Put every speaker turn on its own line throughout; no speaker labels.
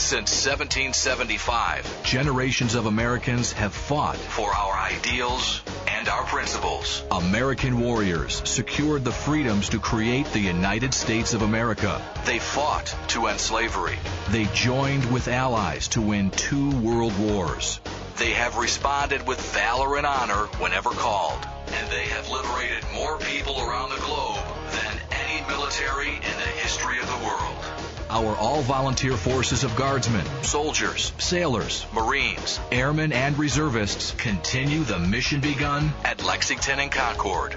Since 1775, generations of Americans have fought for our ideals and our principles. American warriors secured the freedoms to create the United States of America. They fought to end slavery. They joined with allies to win 2 world wars. They have responded with valor and honor whenever called. And they have liberated more people around the globe than any military in the history of the world. Our all-volunteer forces of guardsmen, soldiers, sailors, Marines, airmen, and reservists continue the mission begun at Lexington and Concord.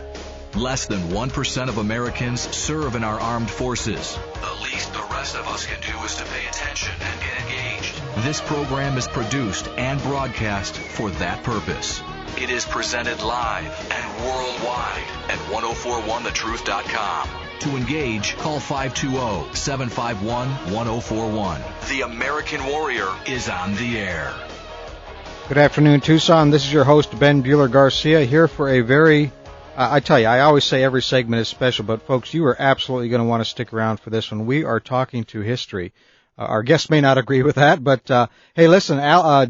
Less than 1% of Americans serve in our armed forces. The least the rest of us can do is to pay attention and get engaged. This program is produced and broadcast for that purpose. It is presented live and worldwide at 1041thetruth.com. To engage, call 520-751-1041. The American Warrior is on the air.
Good afternoon, Tucson. This is your host, Ben Buehler-Garcia, here for a very, I tell you, I always say every segment is special, but folks, you are absolutely going to want to stick around for this one. We are talking to history. Our guests may not agree with that, but hey, listen,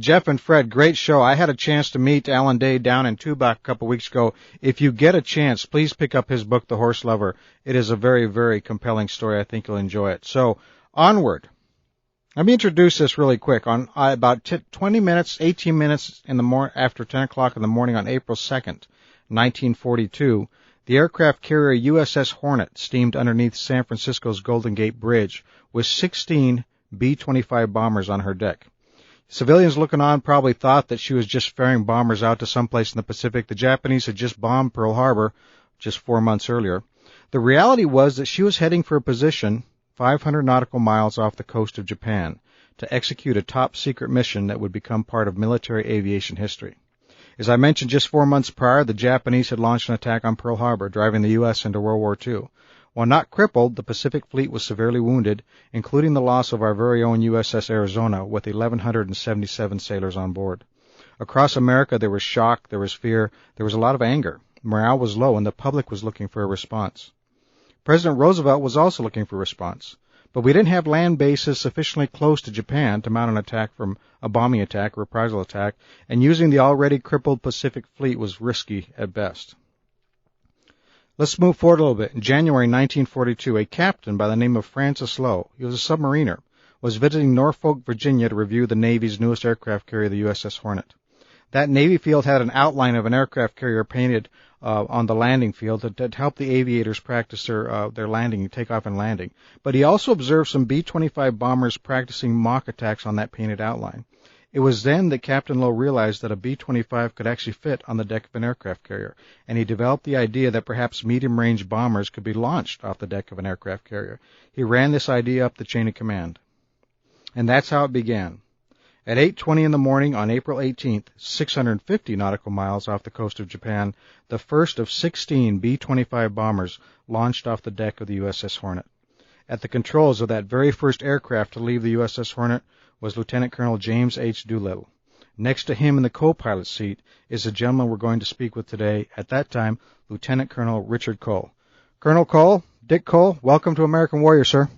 Jeff and Fred, great show. I had a chance to meet Alan Day down in Tubac a couple weeks ago. If you get a chance, please pick up his book, The Horse Lover. It is a very, very compelling story. I think you'll enjoy it. So, onward. Let me introduce this really quick. On about 18 minutes in the after 10 o'clock in the morning on April 2nd, 1942, the aircraft carrier USS Hornet steamed underneath San Francisco's Golden Gate Bridge with 16 B-25 bombers on her deck. Civilians looking on probably thought that she was just ferrying bombers out to someplace in the Pacific. The Japanese had just bombed Pearl Harbor just 4 months earlier. The reality was that she was heading for a position 500 nautical miles off the coast of Japan to execute a top-secret mission that would become part of military aviation history. As I mentioned, just 4 months prior, the Japanese had launched an attack on Pearl Harbor, driving the U.S. into World War II. While not crippled, the Pacific Fleet was severely wounded, including the loss of our very own USS Arizona with 1,177 sailors on board. Across America, there was shock, there was fear, there was a lot of anger. Morale was low, and the public was looking for a response. President Roosevelt was also looking for a response. But we didn't have land bases sufficiently close to Japan to mount an attack from a bombing attack, reprisal attack, and using the already crippled Pacific Fleet was risky at best. Let's move forward a little bit. In January 1942, a captain by the name of Francis Lowe, he was a submariner, was visiting Norfolk, Virginia to review the Navy's newest aircraft carrier, the USS Hornet. That Navy field had an outline of an aircraft carrier painted on the landing field that helped the aviators practice their landing, takeoff and landing. But he also observed some B-25 bombers practicing mock attacks on that painted outline. It was then that Captain Lowe realized that a B-25 could actually fit on the deck of an aircraft carrier, and he developed the idea that perhaps medium-range bombers could be launched off the deck of an aircraft carrier. He ran this idea up the chain of command. And that's how it began. At 8:20 in the morning on April 18th, 650 nautical miles off the coast of Japan, the first of 16 B-25 bombers launched off the deck of the USS Hornet. At the controls of that very first aircraft to leave the USS Hornet was Lieutenant Colonel James H. Doolittle. Next to him in the co-pilot seat is the gentleman we're going to speak with today, at that time, Lieutenant Colonel Richard Cole. Colonel Cole, Dick Cole, welcome to American Warrior, sir.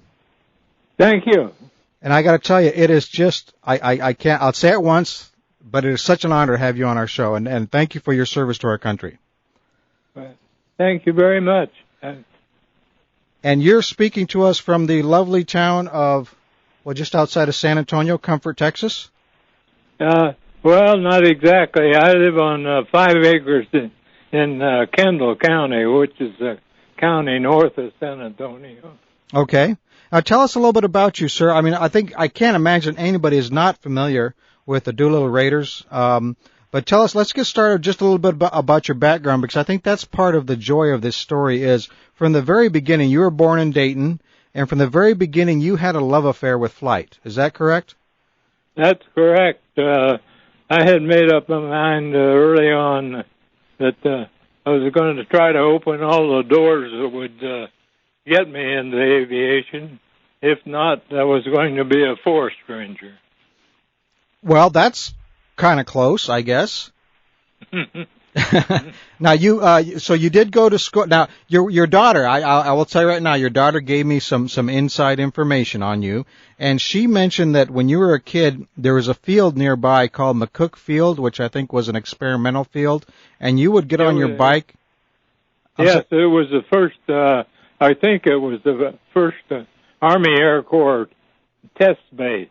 Thank you.
And I got to tell you, it is just, I'll say it once, but it is such an honor to have you on our show, and thank you for your service to our country.
Thank you very much.
And you're speaking to us from the lovely town of, well, just outside of San Antonio, Comfort, Texas?
Well, not exactly. I live on 5 acres in Kendall County, which is a county north of San Antonio.
Okay. Now, tell us a little bit about you, sir. I mean, I can't imagine anybody is not familiar with the Doolittle Raiders. But tell us, let's get started just a little bit about your background, because I think that's part of the joy of this story is from the very beginning, you were born in Dayton, and from the very beginning, you had a love affair with flight. Is that correct?
That's correct. I had made up my mind early on that I was going to try to open all the doors that would get me into aviation. If not, I was going to be a forest ranger.
Well, that's kind of close, I guess. Now so you did go to school. Now your daughter, I will tell you right now, your daughter gave me some inside information on you, and she mentioned that when you were a kid, there was a field nearby called McCook Field, which I think was an experimental field, and you would get on your bike.
Yes, it was the first. I think it was the first Army Air Corps test base.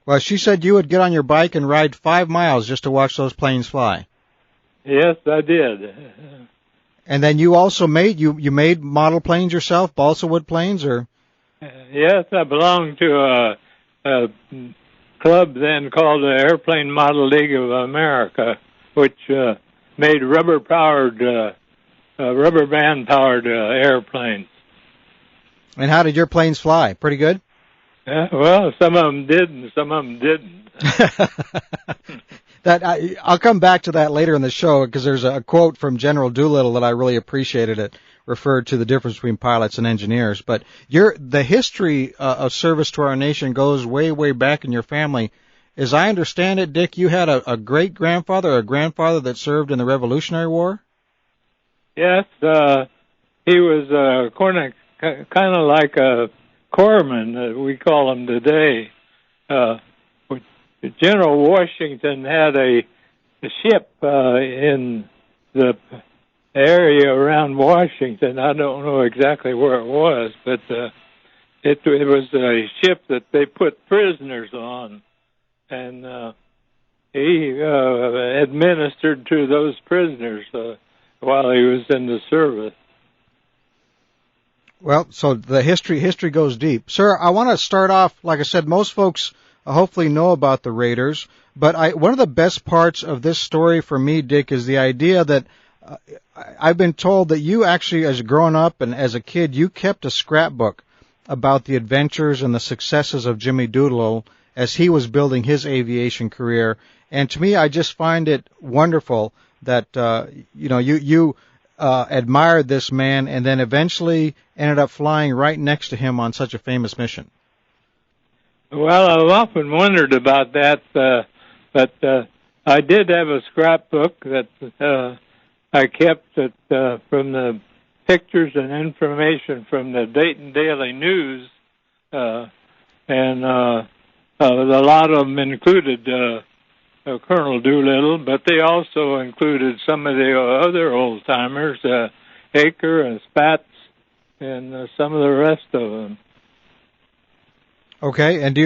Well, she said you would get on your bike and ride 5 miles just to watch those planes fly.
Yes, I did.
And then you also made you made model planes yourself, balsa wood planes, or?
Yes, I belonged to a club then called the Airplane Model League of America, which made rubber band-powered airplanes.
And how did your planes fly? Pretty good?
Well, some of them did and some of them didn't.
I'll come back to that later in the show because there's a quote from General Doolittle that I really appreciated. It referred to the difference between pilots and engineers. But the history of service to our nation goes way, way back in your family. As I understand it, Dick, you had a great-grandfather or a grandfather that served in the Revolutionary War?
Yes, he was kind of like a corpsman, we call him today. General Washington had a ship in the area around Washington. I don't know exactly where it was, but it was a ship that they put prisoners on, and he administered to those prisoners while he was in the service.
Well, so the history goes deep. Sir, I want to start off, like I said, most folks hopefully know about the Raiders, but one of the best parts of this story for me, Dick, is the idea that I've been told that you actually, as growing up and as a kid, you kept a scrapbook about the adventures and the successes of Jimmy Doolittle as he was building his aviation career. And to me, I just find it wonderful that, you admired this man and then eventually ended up flying right next to him on such a famous mission.
Well, I've often wondered about that, but I did have a scrapbook that I kept from the pictures and information from the Dayton Daily News, and a lot of them included Colonel Doolittle, but they also included some of the other old-timers, Aker and Spatz, and some of the rest of them.
Okay, and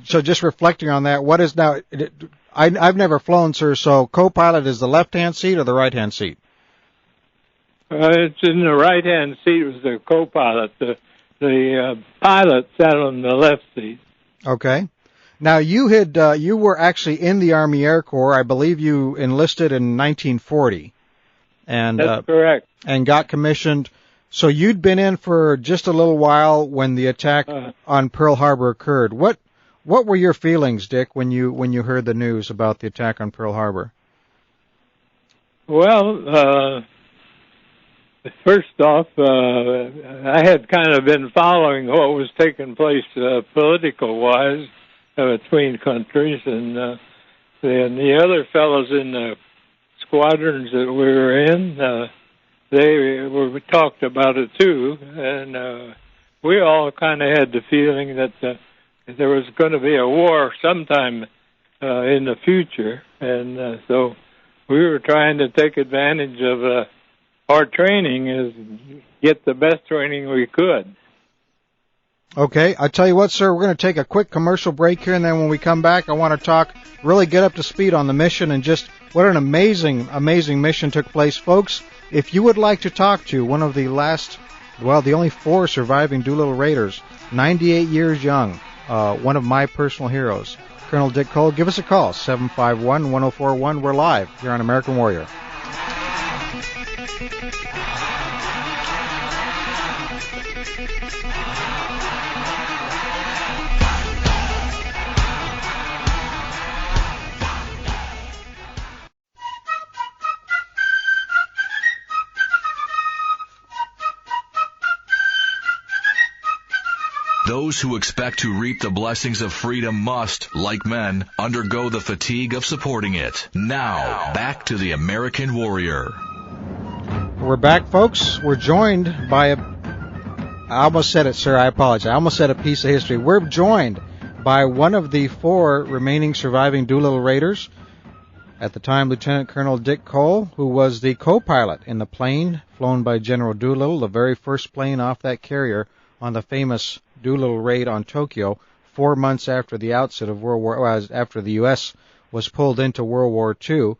so just reflecting on that, what is now, I've never flown, sir, so co-pilot is the left-hand seat or the right-hand seat?
It's in the right-hand seat was the co-pilot. The pilot sat on the left seat.
Okay. Now, you were actually in the Army Air Corps. I believe you enlisted in 1940. And,
that's correct.
And got commissioned. So you'd been in for just a little while when the attack on Pearl Harbor occurred. What were your feelings, Dick, when you heard the news about the attack on Pearl Harbor?
Well, first off, I had kind of been following what was taking place political-wise between countries, and the other fellows in the squadrons that we were in, we talked about it too, and we all kind of had the feeling that there was going to be a war sometime in the future, and so we were trying to take advantage of our training is get the best training we could.
Okay, I'll tell you what, sir, we're going to take a quick commercial break here, and then when we come back, I want to really get up to speed on the mission and just what an amazing, amazing mission took place. Folks, if you would like to talk to one of the the only 4 surviving Doolittle Raiders, 98 years young, one of my personal heroes, Colonel Dick Cole, give us a call, 751-1041. We're live here on American Warrior.
Those Those who expect to reap the blessings of freedom must, like men, undergo the fatigue of supporting it. Now, back to the American Warrior.
We're back, folks. We're joined by I almost said it, sir. I apologize. I almost said a piece of history. We're joined by one of the 4 remaining surviving Doolittle Raiders. At the time, Lieutenant Colonel Dick Cole, who was the co-pilot in the plane flown by General Doolittle, the very first plane off that carrier on the famous Doolittle raid on Tokyo, 4 months after the outset of after the U.S. was pulled into World War II.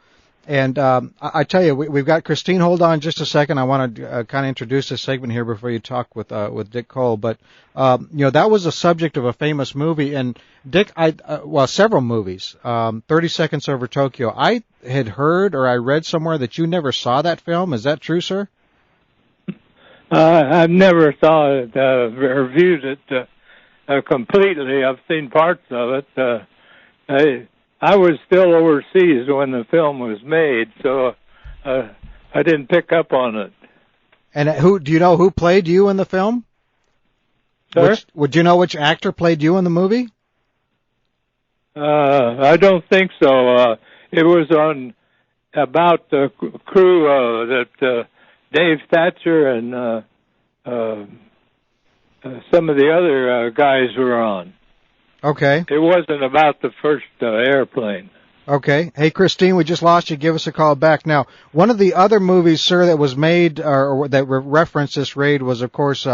And I tell you, we've got Christine. Hold on just a second. I want to kind of introduce this segment here before you talk with Dick Cole. But that was a subject of a famous movie. And Dick, several movies. 30 Seconds Over Tokyo. I had heard or I read somewhere that you never saw that film. Is that true, sir?
I've never saw it or viewed it completely. I've seen parts of it. I was still overseas when the film was made, so I didn't pick up on it.
And do you know who played you in the film?
Sir?
Would you know which actor played you in the movie?
I don't think so. It was about the crew that Dave Thatcher and some of the other guys were on.
Okay.
It wasn't about the first airplane.
Okay. Hey, Christine, we just lost you. Give us a call back. Now, one of the other movies, sir, that was made or that referenced this raid was, of course,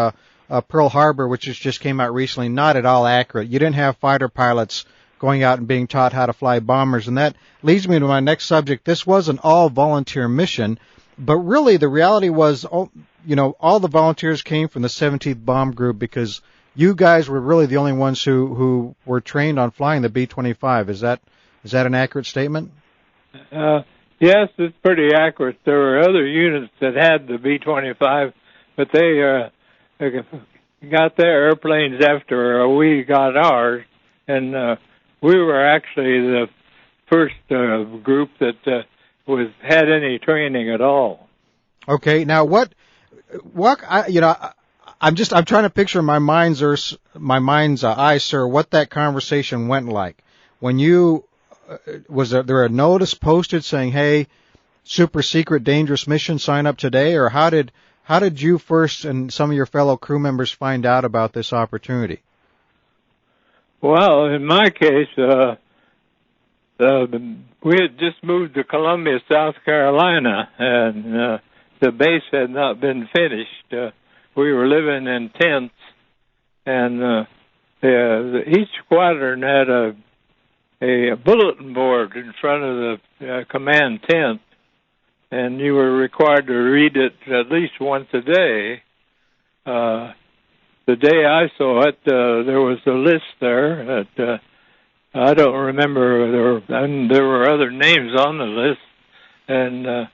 Pearl Harbor, which just came out recently. Not at all accurate. You didn't have fighter pilots going out and being taught how to fly bombers. And that leads me to my next subject. This was an all-volunteer mission, but really the reality was, all the volunteers came from the 17th Bomb Group because you guys were really the only ones who were trained on flying the B-25. Is that an accurate statement?
Yes, it's pretty accurate. There were other units that had the B-25, but they got their airplanes after we got ours, and we were actually the first group that had any training at all.
Okay, now I'm trying to picture in my mind's eye, sir, what that conversation went like. When you, was there a notice posted saying, hey, super secret dangerous mission, sign up today? Or how did you first and some of your fellow crew members find out about this opportunity?
Well, in my case, we had just moved to Columbia, South Carolina, and the base had not been finished. We were living in tents, and each squadron had a bulletin board in front of the command tent, and you were required to read it at least once a day. The day I saw it, there was a list there that I don't remember. There were other names on the list, and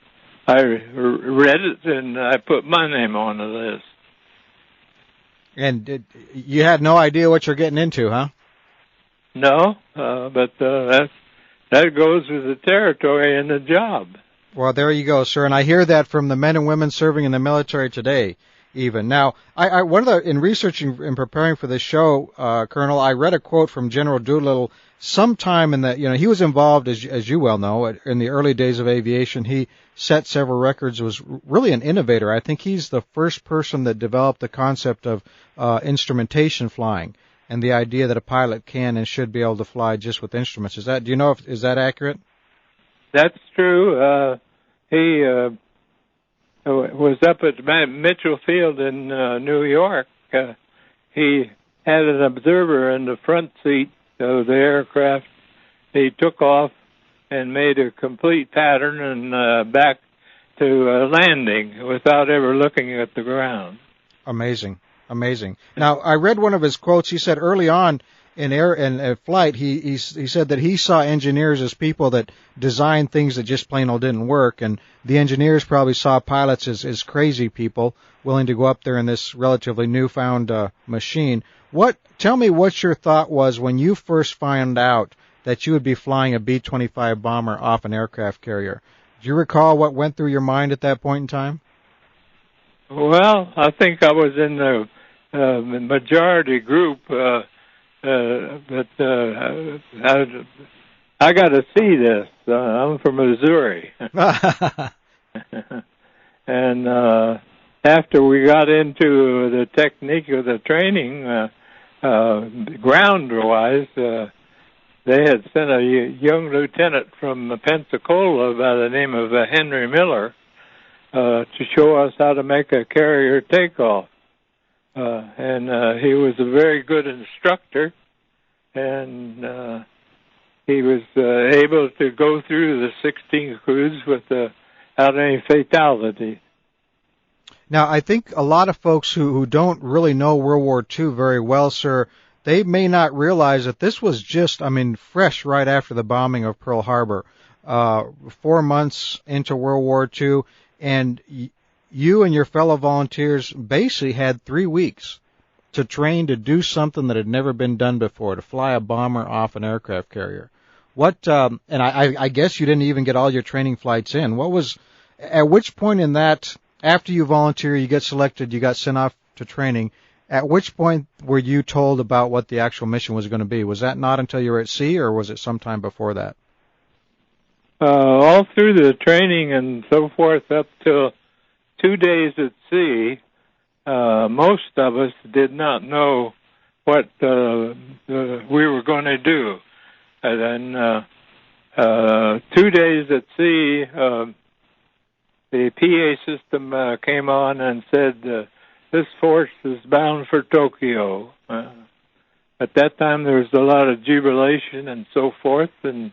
I read it, and I put my name on the list.
And you had no idea what you're getting into, huh?
No, but that goes with the territory and the job.
Well, there you go, sir. And I hear that from the men and women serving in the military today, even. Now, in researching and preparing for this show, Colonel, I read a quote from General Doolittle sometime in the, he was involved, as you well know, in the early days of aviation. He set several records, was really an innovator. I think he's the first person that developed the concept of instrumentation flying and the idea that a pilot can and should be able to fly just with instruments. Is that accurate? That's
true. He was up at Mitchell Field in New York. He had an observer in the front seat of the aircraft. He took off and made a complete pattern and back to landing without ever looking at the ground.
Amazing. Now, I read one of his quotes. He said early on in flight, he said that he saw engineers as people that designed things that just plain old didn't work, and the engineers probably saw pilots as crazy people willing to go up there in this relatively newfound machine. Tell me what your thought was when you first found out that you would be flying a B-25 bomber off an aircraft carrier. Do you recall what went through your mind at that point in time?
Well, I think I was in the majority group, but I got to see this. I'm from Missouri. And after we got into the technique of the training, ground-wise, they had sent a young lieutenant from Pensacola by the name of Henry Miller to show us how to make a carrier takeoff. And he was a very good instructor, and he was able to go through the 16 crews without any fatality.
Now, I think a lot of folks who don't really know World War II very well, sir, they may not realize that this was just, fresh right after the bombing of Pearl Harbor, 4 months into World War II, and you and your fellow volunteers basically had 3 weeks to train to do something that had never been done before, to fly a bomber off an aircraft carrier. And I guess you didn't even get all your training flights in. At which point in that, after you volunteer, you get selected, you got sent off to training, at which point were you told about what the actual mission was going to be? Was that not until you were at sea, or was it sometime before that?
All through the training and so forth, up till 2 days at sea, most of us did not know what we were going to do. And then 2 days at sea, the PA system came on and said, this force is bound for Tokyo. At that time, there was a lot of jubilation and so forth, and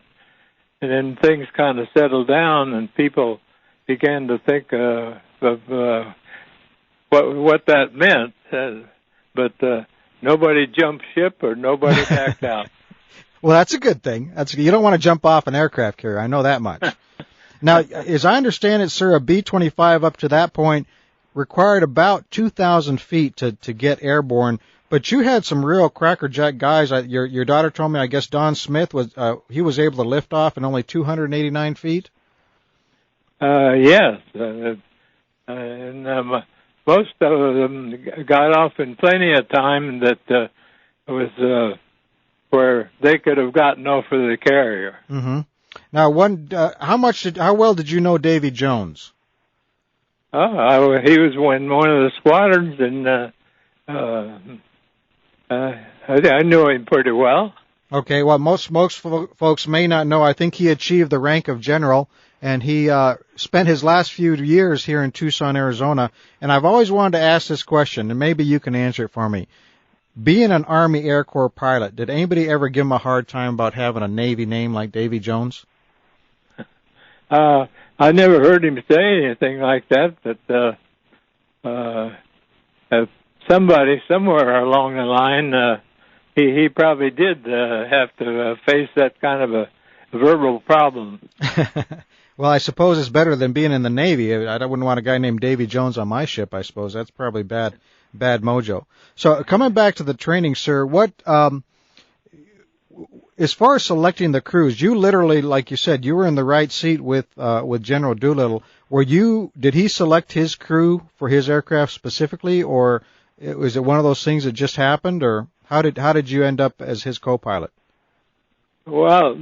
then things kind of settled down, and people began to think of what that meant. But nobody jumped ship or nobody backed out.
Well, that's a good thing. You don't want to jump off an aircraft carrier. I know that much. Now, as I understand it, sir, a B-25 up to that point required about 2,000 feet to get airborne, but you had some real crackerjack guys. Your daughter told me, I guess Don Smith was able to lift off in only 289 feet?
Yes. And most of them got off in plenty of time that was where they could have gotten off of the carrier.
Mm-hmm. Now, how well did you know Davy Jones?
He was in one of the squadrons, and I knew him pretty well.
Okay, well, most folks may not know. I think he achieved the rank of general, and he spent his last few years here in Tucson, Arizona. And I've always wanted to ask this question, and maybe you can answer it for me. Being an Army Air Corps pilot, did anybody ever give him a hard time about having a Navy name like Davy Jones?
I never heard him say anything like that, but somebody somewhere along the line, he probably did have to face that kind of a verbal problem.
Well, I suppose it's better than being in the Navy. I wouldn't want a guy named Davy Jones on my ship, I suppose. That's probably bad mojo. So coming back to the training, sir, as far as selecting the crews, you literally, like you said, you were in the right seat with General Doolittle. Did he select his crew for his aircraft specifically, or was it one of those things that just happened, or how did you end up as his co-pilot?
Well,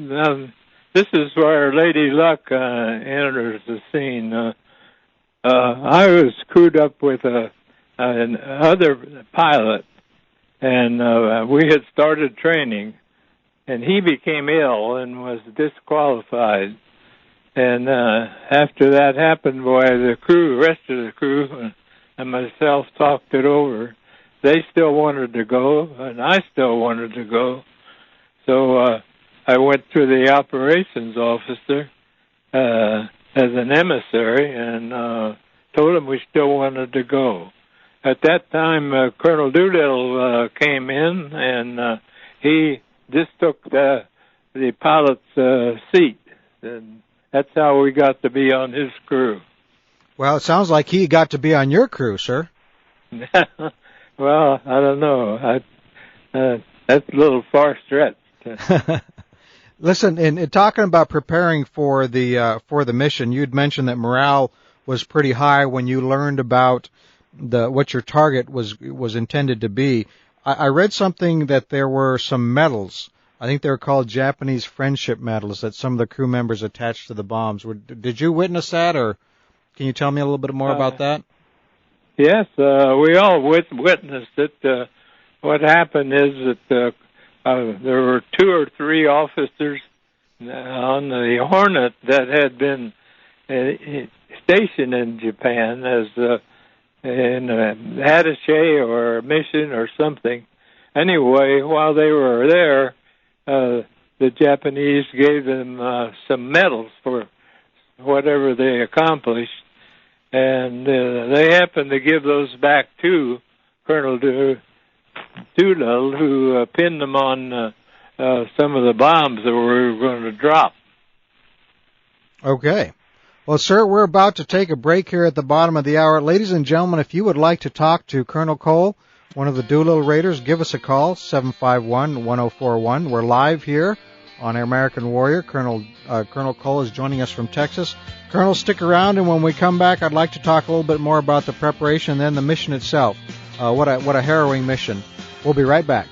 this is where Lady Luck enters the scene. I was crewed up with another pilot, and we had started training, and he became ill and was disqualified. And after that happened, the rest of the crew and myself talked it over. They still wanted to go, and I still wanted to go. So I went to the operations officer as an emissary and told him we still wanted to go. At that time, Colonel Doolittle came in, and he just took the pilot's seat. And that's how we got to be on his crew.
Well, it sounds like he got to be on your crew, sir.
Well, I don't know. That's a little far stretched.
Listen, in talking about preparing for the mission, you'd mentioned that morale was pretty high when you learned about what your target was intended to be. I read something that there were some medals. I think they were called Japanese friendship medals that some of the crew members attached to the bombs. Did you witness that, or can you tell me a little bit more about that?
Yes, we all witnessed it. What happened is that there were 2 or 3 officers on the Hornet that had been stationed in Japan as in attaché or a mission or something. Anyway, while they were there, the Japanese gave them some medals for whatever they accomplished, and they happened to give those back to Colonel Doolittle, who pinned them on some of the bombs that we were going to drop.
Okay. Well, sir, we're about to take a break here at the bottom of the hour. Ladies and gentlemen, if you would like to talk to Colonel Cole, one of the Doolittle Raiders, give us a call, 751-1041. We're live here on American Warrior. Colonel Cole is joining us from Texas. Colonel, stick around, and when we come back, I'd like to talk a little bit more about the preparation and then the mission itself. What a harrowing mission. We'll be right back.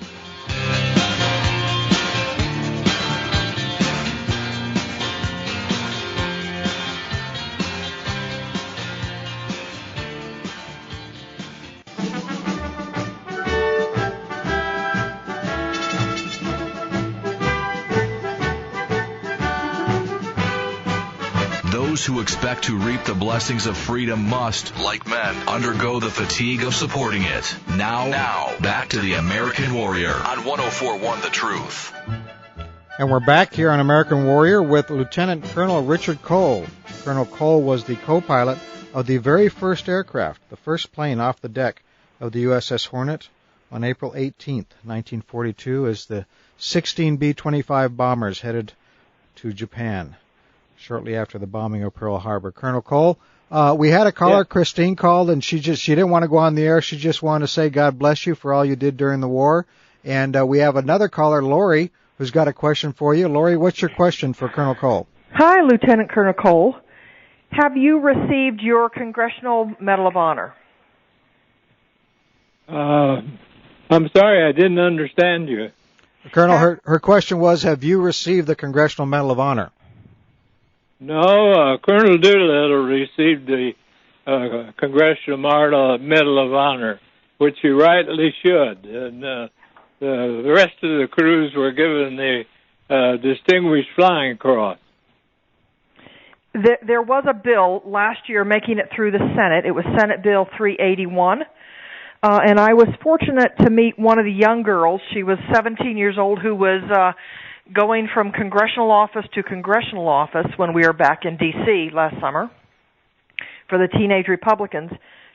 Those who expect to reap the blessings of freedom must, like men, undergo the fatigue of supporting it. Now, back to the American Warrior on 104.1 The Truth.
And we're back here on American Warrior with Lieutenant Colonel Richard Cole. Colonel Cole was the co-pilot of the very first aircraft, the first plane off the deck of the USS Hornet on April 18th, 1942, as the 16 B-25 bombers headed to Japan shortly after the bombing of Pearl Harbor. Colonel Cole, we had a caller, yeah. Christine called, and she didn't want to go on the air. She just wanted to say God bless you for all you did during the war. And we have another caller, Lori, who's got a question for you. Lori, what's your question for Colonel Cole?
Hi, Lieutenant Colonel Cole. Have you received your Congressional Medal of Honor?
I'm sorry, I didn't understand you.
Colonel, her question was, have you received the Congressional Medal of Honor?
No, Colonel Doolittle received the Congressional Medal of Honor, which he rightly should. And the rest of the crews were given the Distinguished Flying Cross.
There was a bill last year making it through the Senate. It was Senate Bill 381. And I was fortunate to meet one of the young girls. She was 17 years old, who was going from congressional office to congressional office when we were back in D.C. last summer for the Teenage Republicans,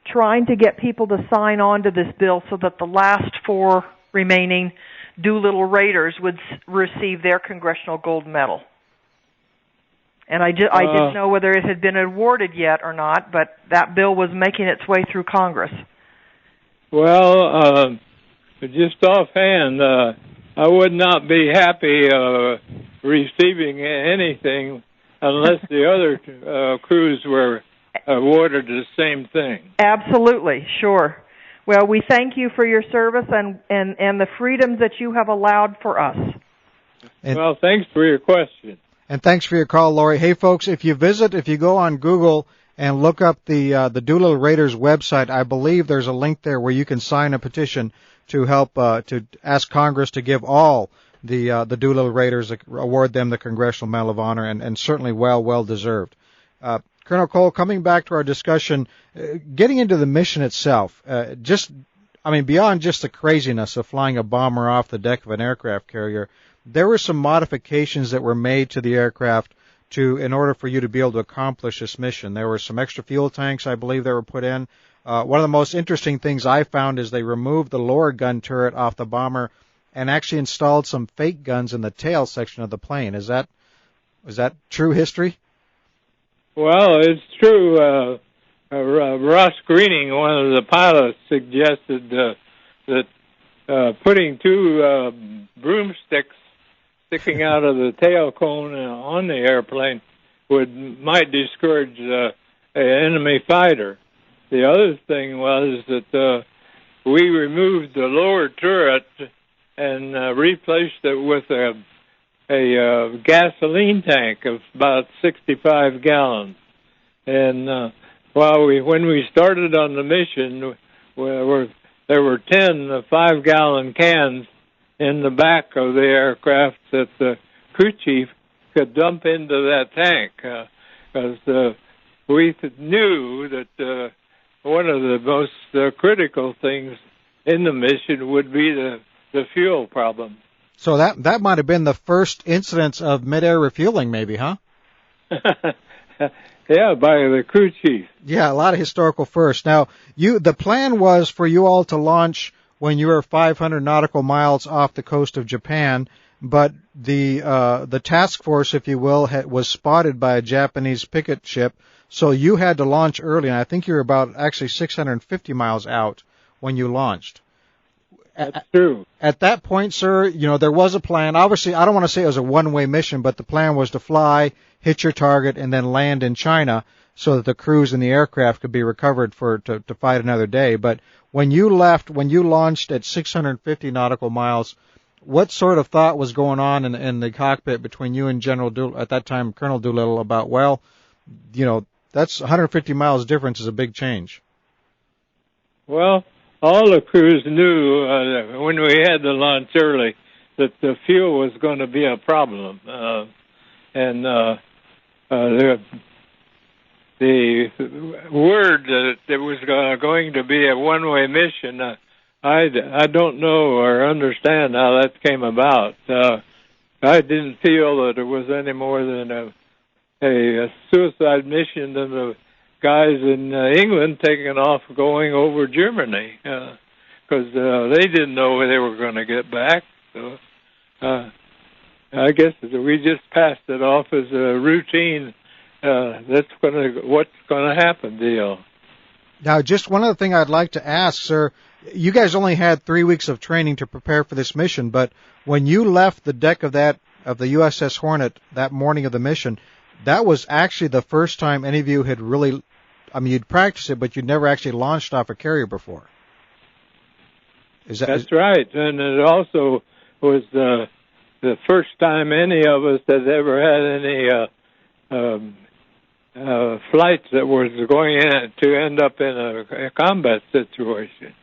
trying to get people to sign on to this bill so that the last 4 remaining Doolittle Raiders would receive their Congressional Gold Medal. And I didn't know whether it had been awarded yet or not, but that bill was making its way through Congress.
Well, just offhand, I would not be happy receiving anything unless the other crews were awarded the same thing.
Absolutely, sure. Well, we thank you for your service and the freedoms that you have allowed for us.
Well, thanks for your question.
And thanks for your call, Lori. Hey, folks, if you go on Google and look up the Doolittle Raiders website, I believe there's a link there where you can sign a petition to help to ask Congress to give all the Doolittle Raiders, award them the Congressional Medal of Honor, and certainly well deserved. Colonel Cole, coming back to our discussion, getting into the mission itself, beyond just the craziness of flying a bomber off the deck of an aircraft carrier, there were some modifications that were made to the aircraft in order for you to be able to accomplish this mission. There were some extra fuel tanks, I believe, that were put in. One of the most interesting things I found is they removed the lower gun turret off the bomber and actually installed some fake guns in the tail section of the plane. Is that true history?
Well, it's true. Ross Greening, one of the pilots, suggested that putting 2 broomsticks sticking out of the tail cone on the airplane might discourage an enemy fighter. the other thing was that we removed the lower turret and replaced it with a gasoline tank of about 65 gallons. And when we started on the mission, there were 10 5-gallon cans in the back of the aircraft that the crew chief could dump into that tank, because we knew that one of the most critical things in the mission would be the fuel problem.
So that might have been the first incidence of mid-air refueling, maybe, huh?
Yeah, by the crew chief.
Yeah, a lot of historical firsts. Now, the plan was for you all to launch when you were 500 nautical miles off the coast of Japan, but the task force, if you will, was spotted by a Japanese picket ship, so you had to launch early, and I think you were about actually 650 miles out when you launched.
That's true.
At that point, sir, there was a plan. Obviously, I don't want to say it was a one-way mission, but the plan was to fly, hit your target, and then land in China so that the crews and the aircraft could be recovered to fight another day. But when you launched at 650 nautical miles, what sort of thought was going on in the cockpit between you and General Doolittle, at that time Colonel Doolittle, about, that's 150 miles difference is a big change?
Well, all the crews knew when we had to launch early that the fuel was going to be a problem. And the word that it was going to be a one-way mission, I don't know or understand how that came about. I didn't feel that it was any more than a suicide mission than the guys in England taking off going over Germany, because they didn't know where they were going to get back. So I guess we just passed it off as a routine. What's going to happen deal.
Now, just one other thing I'd like to ask, sir. You guys only had 3 weeks of training to prepare for this mission, but when you left the deck of the USS Hornet that morning of the mission, that was actually the first time any of you had really, you'd practiced it, but you'd never actually launched off a carrier before.
That's right, and it also was the first time any of us had ever had any flights that was going to end up in a combat situation.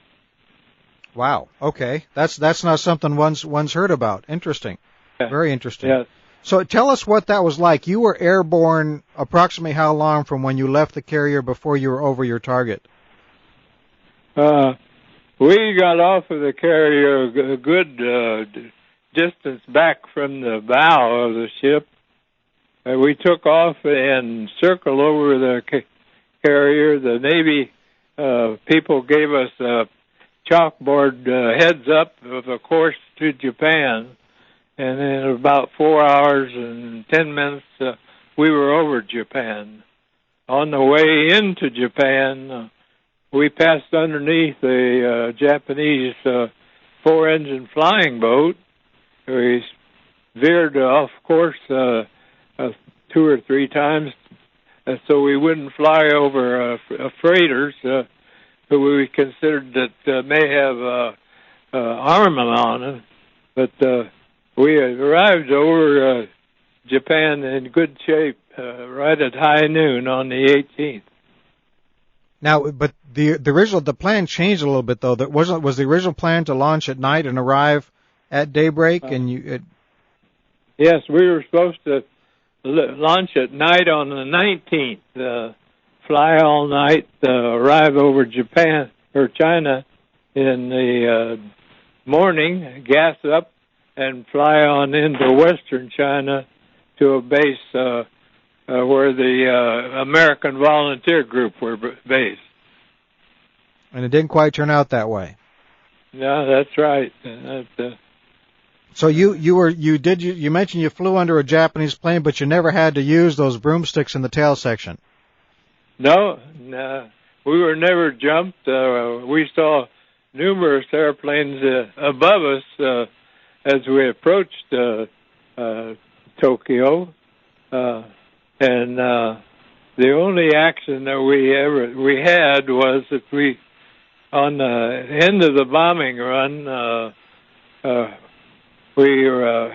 Wow. Okay, that's not something one's heard about. Interesting. Yeah. Very interesting.
Yeah.
So tell us what that was like. You were airborne approximately how long from when you left the carrier before you were over your target?
We got off of the carrier a good distance back from the bow of the ship. We took off and circled over the carrier. The Navy people gave us a chalkboard heads up of a course to Japan. And in about 4 hours and 10 minutes, we were over Japan. On the way into Japan, we passed underneath a Japanese 4-engine flying boat. We veered off course 2 or 3 times so we wouldn't fly over freighters who we considered that may have armament on them. But we arrived over Japan in good shape right at high noon on the 18th.
Now, but the plan changed a little bit though. Was the original plan to launch at night and arrive at daybreak?
Yes, we were supposed to launch at night on the 19th. Fly all night, arrive over Japan or China in the morning, gas up, and fly on into western China to a base where the American Volunteer Group were based.
And it didn't quite turn out that way.
No, that's right.
So you mentioned you flew under a Japanese plane, but you never had to use those broomsticks in the tail section.
No, we were never jumped. We saw numerous airplanes above us as we approached Tokyo, and the only action that we had was that we, on the end of the bombing run, we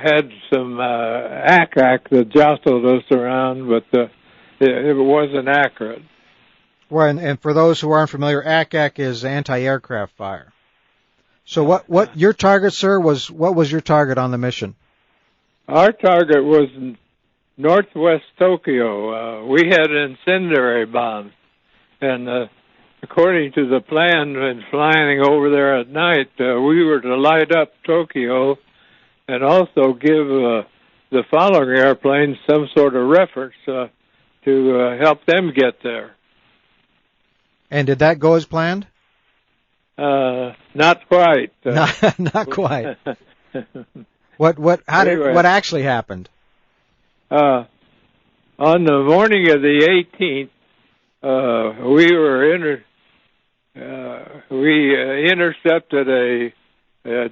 had some ack-ack that jostled us around, but it wasn't accurate.
Well, and for those who aren't familiar, ack-ack is anti-aircraft fire. So what your target, sir, what was your target on the mission?
Our target was northwest Tokyo. We had incendiary bombs, and according to the plan, when flying over there at night, we were to light up Tokyo and also give the following airplanes some sort of reference to help them get there.
And did that go as planned?
Not quite.
Not quite. What actually happened? On
the morning of the 18th, we intercepted a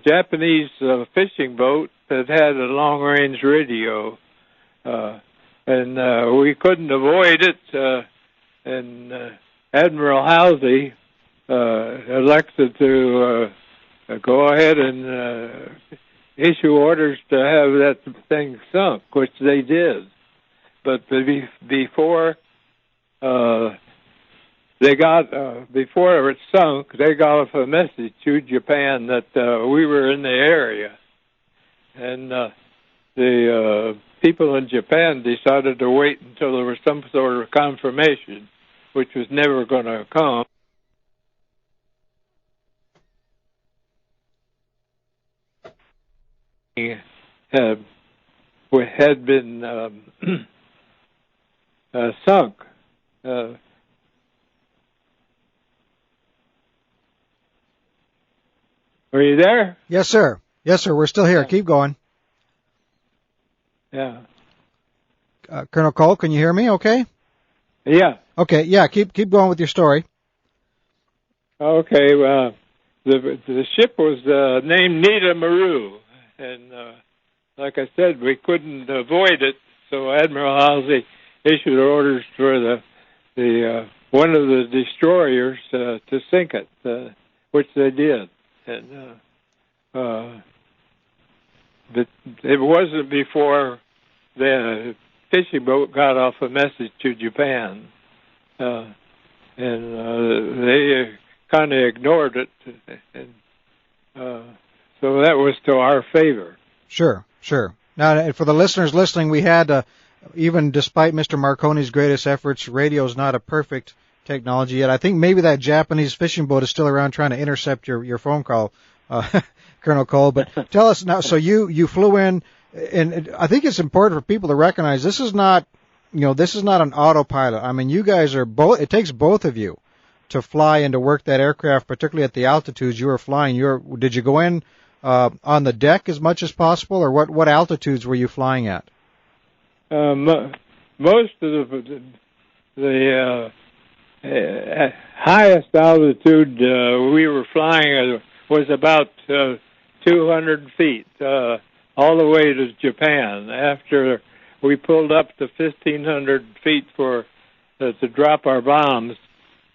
Japanese fishing boat that had a long-range radio, and we couldn't avoid it. And Admiral Halsey elected to go ahead and issue orders to have that thing sunk, which they did. But before before it sunk, they got off a message to Japan that we were in the area, and the people in Japan decided to wait until there was some sort of confirmation, which was never going to come. Had been sunk. Are you there?
Yes, sir. Yes, sir. We're still here. Yeah. Keep going.
Yeah.
Colonel Cole, can you hear me? Okay.
Yeah.
Okay. Yeah. Keep going with your story.
Okay. The ship was named Nita Maru, and like I said, we couldn't avoid it. So Admiral Halsey issued orders for the one of the destroyers to sink it, which they did. And it wasn't before the fishing boat got off a message to Japan, and they kind of ignored it, and so that was to our favor.
Sure. Now, for the listeners listening, we had, even despite Mr. Marconi's greatest efforts, radio is not a perfect technology yet. I think maybe that Japanese fishing boat is still around trying to intercept your phone call, Colonel Cole. But tell us now, so you flew in, and I think it's important for people to recognize this is not an autopilot. I mean, you guys are both, it takes both of you to fly and to work that aircraft, particularly at the altitudes you were flying. Did you go in on the deck as much as possible, or what altitudes were you flying at?
Most of the highest altitude we were flying was about 200 feet, all the way to Japan. After we pulled up to 1,500 feet to drop our bombs,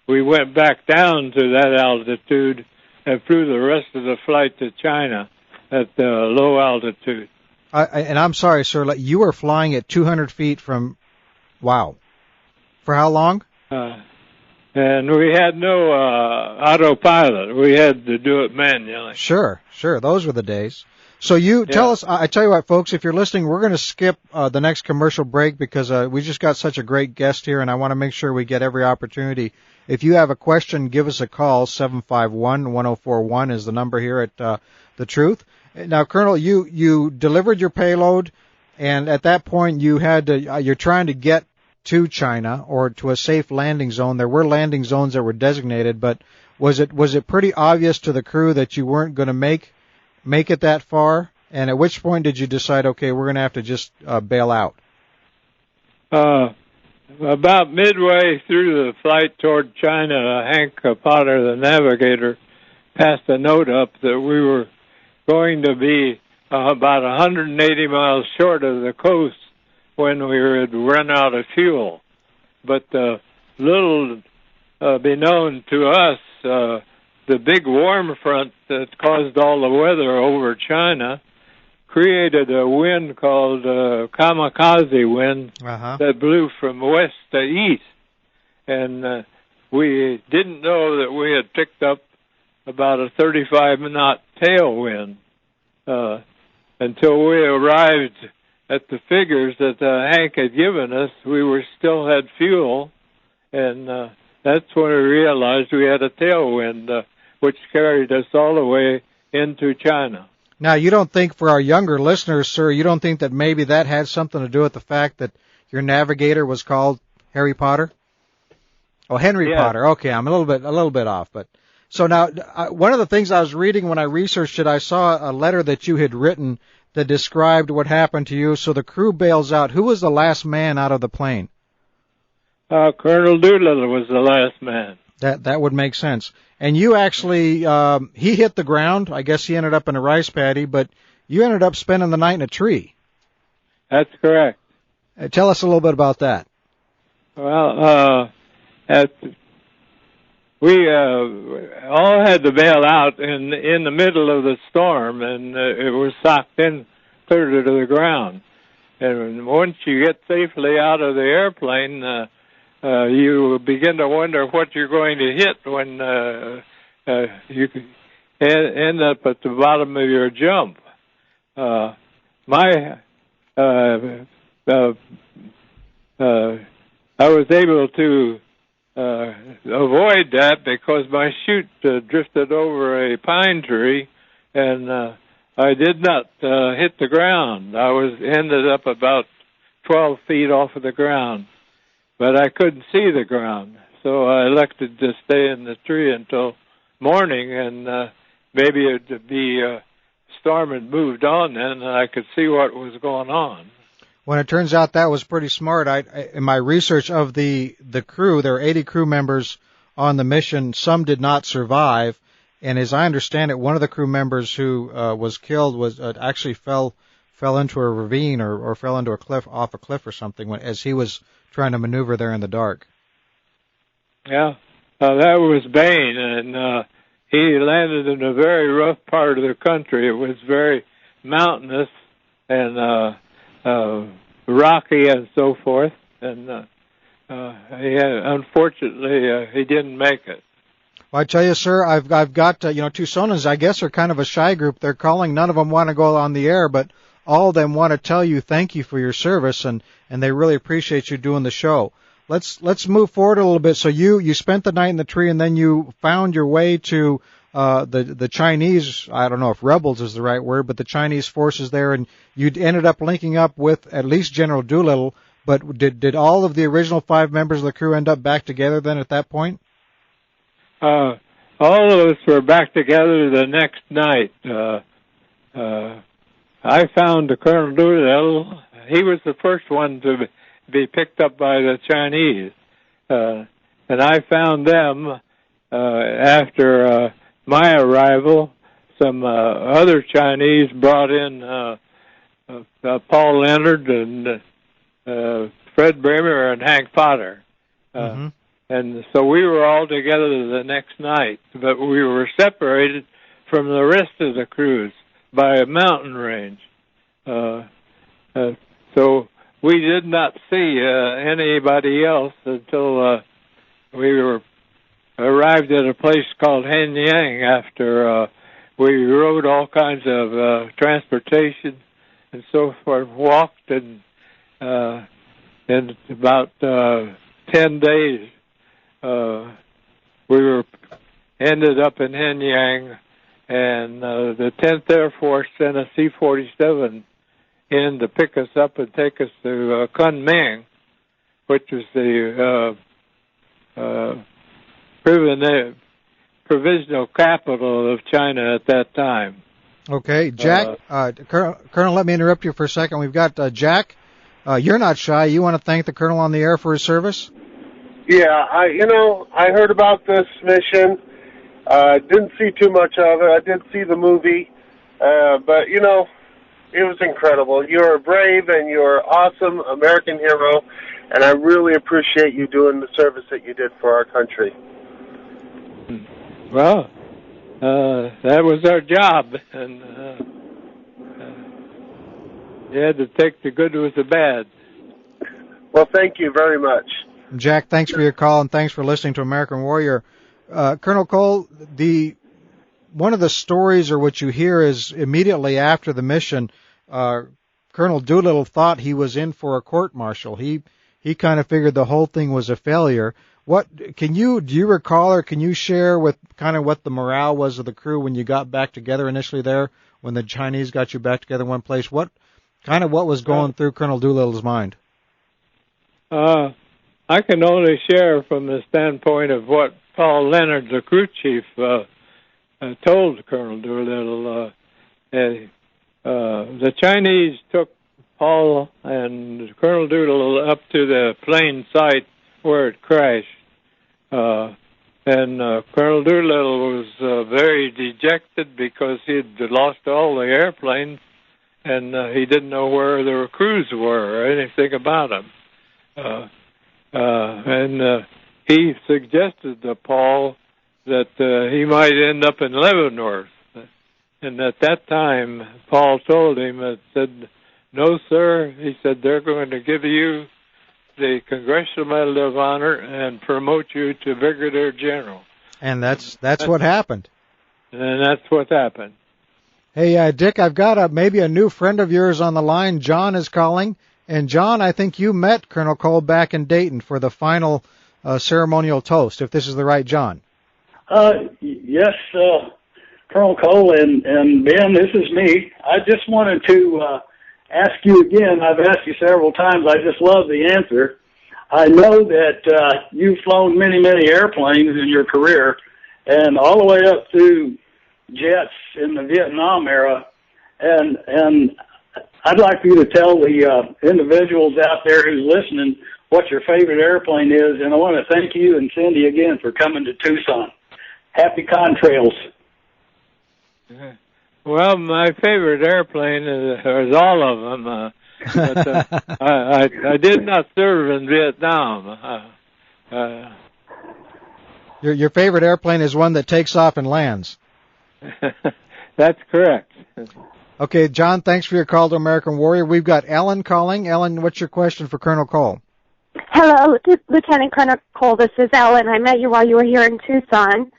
we went back down to that altitude and flew the rest of the flight to China at low altitude.
And I'm sorry, sir, you were flying at 200 feet from, wow. For how long?
And we had no autopilot. We had to do it manually.
Sure. Those were the days. So tell us, I tell you what, folks, if you're listening, we're going to skip the next commercial break because we just got such a great guest here, and I want to make sure we get every opportunity. If you have a question, give us a call. 751-1041 is the number here at The Truth. Now, Colonel, you delivered your payload, and at that point you're trying to get to China or to a safe landing zone. There were landing zones that were designated, but was it pretty obvious to the crew that you weren't going to make it that far? And at which point did you decide, okay, we're going to have to just bail out?
About midway through the flight toward China, Hank Potter, the navigator, passed a note up that we were going to be about 180 miles short of the coast when we had run out of fuel. But little be known to us, the big warm front that caused all the weather over China created a wind called kamikaze wind that blew from west to east. And we didn't know that we had picked up about a 35-knot tailwind until we arrived at the figures that Hank had given us. We still had fuel, and that's when we realized we had a tailwind, which carried us all the way into China.
Now, you don't think, for our younger listeners, sir, you don't think that maybe that had something to do with the fact that your navigator was called Harry Potter? Oh, Henry Potter. Okay, I'm a little bit off, but so now one of the things I was reading when I researched it, I saw a letter that you had written that described what happened to you. So the crew bails out. Who was the last man out of the plane?
Colonel Doolittle was the last man.
That would make sense. And you actually, he hit the ground. I guess he ended up in a rice paddy, but you ended up spending the night in a tree.
That's correct.
Tell us a little bit about that.
Well, we all had to bail out in the middle of the storm, and it was socked in clear to the ground. And once you get safely out of the airplane, you begin to wonder what you're going to hit when you end up at the bottom of your jump. I was able to avoid that because my chute drifted over a pine tree, and I did not hit the ground. I ended up about 12 feet off of the ground, but I couldn't see the ground, so I elected to stay in the tree until morning, and maybe it'd be storm had moved on then, and I could see what was going on.
When it turns out that was pretty smart, in my research of the crew, there were 80 crew members on the mission. Some did not survive, and as I understand it, one of the crew members who was killed was actually fell into a ravine or fell into a cliff, off a cliff or something, as he was trying to maneuver there in the dark.
Yeah, that was Bain, and he landed in a very rough part of the country. It was very mountainous and rocky and so forth, and unfortunately he didn't make it.
Well, I tell you, sir, I've got Tucsonans, I guess, are kind of a shy group. They're calling. None of them want to go on the air, but all of them want to tell you thank you for your service, and they really appreciate you doing the show. Let's move forward a little bit. So you spent the night in the tree, and then you found your way to the Chinese, I don't know if rebels is the right word, but the Chinese forces there, and you ended up linking up with at least General Doolittle. But did all of the original 5 members of the crew end up back together then at that point?
All of us were back together the next night. I found Colonel Doolittle. He was the first one to be picked up by the Chinese. And I found them after my arrival. Some other Chinese brought in Paul Leonard and Fred Bremer and Hank Potter. And so we were all together the next night, but we were separated from the rest of the crews by a mountain range. So we did not see anybody else until we arrived at a place called Hanyang after we rode all kinds of transportation and so forth, walked, and in about 10 days we ended up in Hanyang, and the 10th Air Force sent a C-47 in to pick us up and take us to Kunming, which was the provisional capital of China at that time.
Okay, Jack, Colonel, let me interrupt you for a second. We've got Jack. You're not shy. You want to thank the Colonel on the air for his service?
Yeah, I heard about this mission. Didn't see too much of it. I did see the movie, but It was incredible. You're brave and you're an awesome American hero, and I really appreciate you doing the service that you did for our country.
Well, that was our job, and you had to take the good with the bad.
Well, thank you very much.
Jack, thanks for your call, and thanks for listening to American Warrior. Colonel Cole, one of the stories, or what you hear, is immediately after the mission, Colonel Doolittle thought he was in for a court-martial. He kind of figured the whole thing was a failure. Do you recall, or can you share with kind of what the morale was of the crew when you got back together initially there, when the Chinese got you back together in one place? What was going through Colonel Doolittle's mind?
I can only share from the standpoint of what Paul Leonard, the crew chief, told Colonel Doolittle. The Chinese took Paul and Colonel Doolittle up to the plane site where it crashed. And Colonel Doolittle was very dejected because he'd lost all the airplanes, and he didn't know where the crews were or anything about them. And he suggested to Paul that he might end up in Leavenworth. And at that time, Paul told him, said, "No, sir." He said, "They're going to give you the Congressional Medal of Honor and promote you to Brigadier General." And that's
what happened.
And that's what happened.
Hey, Dick, I've got maybe a new friend of yours on the line. John is calling. And John, I think you met Colonel Cole back in Dayton for the final ceremonial toast, if this is the right John.
Yes, Colonel Cole and Ben, this is me. I just wanted to ask you again. I've asked you several times. I just love the answer. I know that you've flown many, many airplanes in your career, and all the way up through jets in the Vietnam era, and I'd like for you to tell the individuals out there who's listening what your favorite airplane is, and I want to thank you and Cindy again for coming to Tucson. Happy contrails.
Well, my favorite airplane is all of them, but I did not serve in Vietnam.
Your favorite airplane is one that takes off and lands.
That's correct.
Okay, John, thanks for your call to American Warrior. We've got Ellen calling. Ellen, what's your question for Colonel Cole?
Hello, Lieutenant Colonel Cole. This is Ellen. I met you while you were here in Tucson.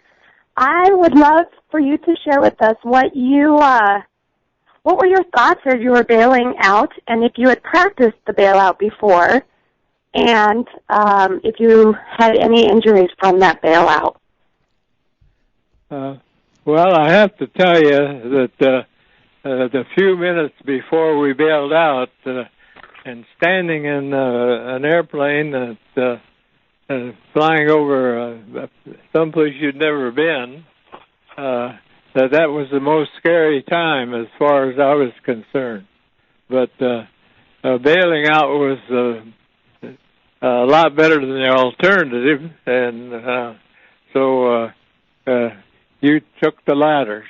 I would love for you to share with us what were your thoughts as you were bailing out, and if you had practiced the bailout before, and if you had any injuries from that bailout.
Well, I have to tell you that the few minutes before we bailed out, and standing in an airplane that flying over someplace you'd never been, that was the most scary time as far as I was concerned. But bailing out was a lot better than the alternative, and so you took the ladders.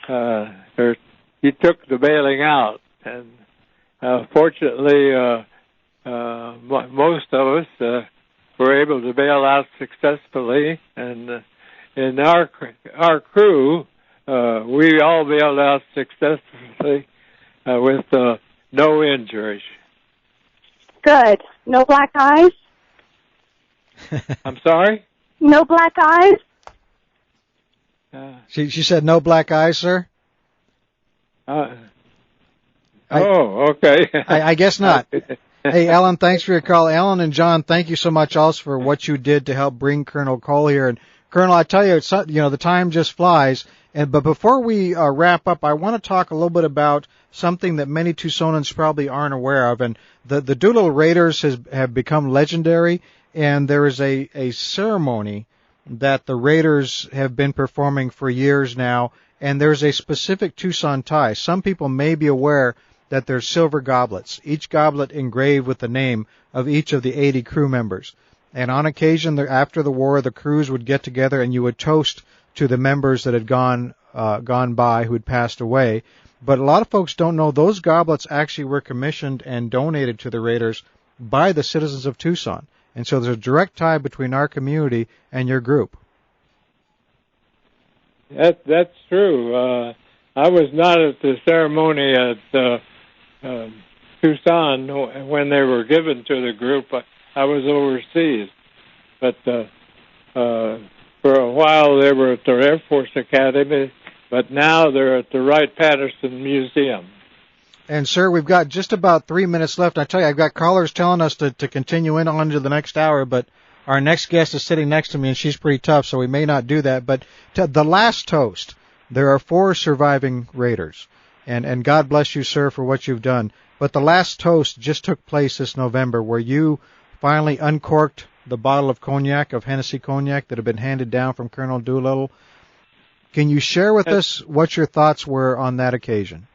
Or you took the bailing out, and fortunately, most of us were able to bail out successfully, and in our crew, we all bailed out successfully with no injuries.
Good. No black eyes?
I'm sorry?
No black eyes?
She said no black eyes, sir?
Okay.
I guess not. Hey, Ellen, thanks for your call. Ellen and John, thank you so much also for what you did to help bring Colonel Cole here. And Colonel, I tell you, the time just flies. But before we wrap up, I want to talk a little bit about something that many Tucsonans probably aren't aware of. And the Doolittle Raiders have become legendary, and there is a ceremony that the Raiders have been performing for years now, and there's a specific Tucson tie. Some people may be aware that there's silver goblets, each goblet engraved with the name of each of the 80 crew members. And on occasion, after the war, the crews would get together and you would toast to the members that had gone by, who had passed away. But a lot of folks don't know those goblets actually were commissioned and donated to the Raiders by the citizens of Tucson. And so there's a direct tie between our community and your group.
That's true. I was not at the ceremony at Tucson when they were given to the group. I was overseas. But for a while they were at the Air Force Academy, but now they're at the Wright-Patterson Museum.
And, sir, we've got just about 3 minutes left. I tell you, I've got callers telling us to continue in on to the next hour, but our next guest is sitting next to me, and she's pretty tough, so we may not do that. But the last toast, there are 4 surviving Raiders, and God bless you, sir, for what you've done. But the last toast just took place this November, where you finally uncorked the bottle of cognac, of Hennessy cognac, that had been handed down from Colonel Doolittle. Can you share with us what your thoughts were on that occasion?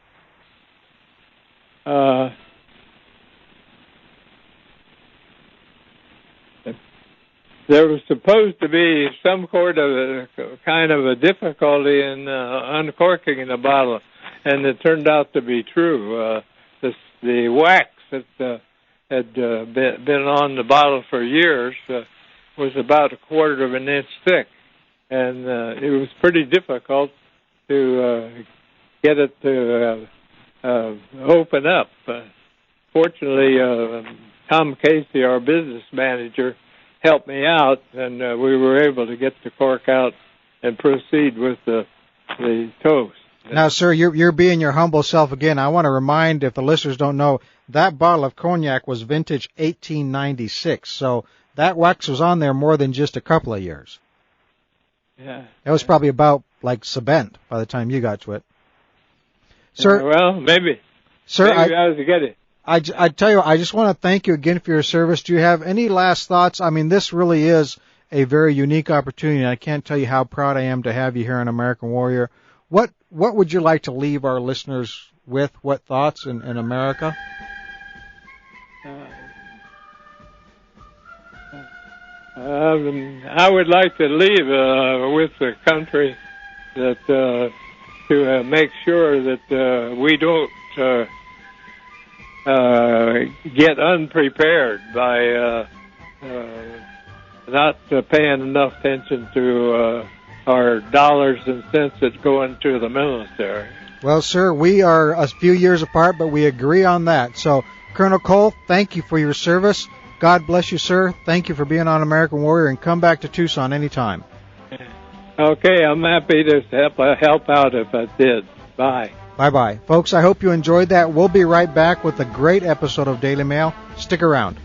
There was supposed to be some kind of a difficulty in uncorking the bottle, and it turned out to be true. The wax that had been on the bottle for years was about 1/4 of an inch thick, and it was pretty difficult to get it to open up. Fortunately, Tom Casey, our business manager, helped me out, and we were able to get the cork out and proceed with the toast.
Now, sir, you're being your humble self again. I want to remind, if the listeners don't know, that bottle of cognac was vintage 1896, so that wax was on there more than just a couple of years.
Yeah.
That was probably about like Sabent by the time you got to it. Sir,
well, maybe.
Sir,
maybe I was to get it.
I tell you, I just want to thank you again for your service. Do you have any last thoughts? I mean, this really is a very unique opportunity, and I can't tell you how proud I am to have you here on American Warrior. What would you like to leave our listeners with? What thoughts in America?
I would like to leave with the country that to make sure that we don't get unprepared by not paying enough attention to our dollars and cents that go into the military.
Well, sir, we are a few years apart, but we agree on that. So, Colonel Cole, thank you for your service. God bless you, sir. Thank you for being on American Warrior, and come back to Tucson anytime.
Okay, I'm happy to help out if I did. Bye.
Bye-bye. Folks, I hope you enjoyed that. We'll be right back with a great episode of Daily Mail. Stick around.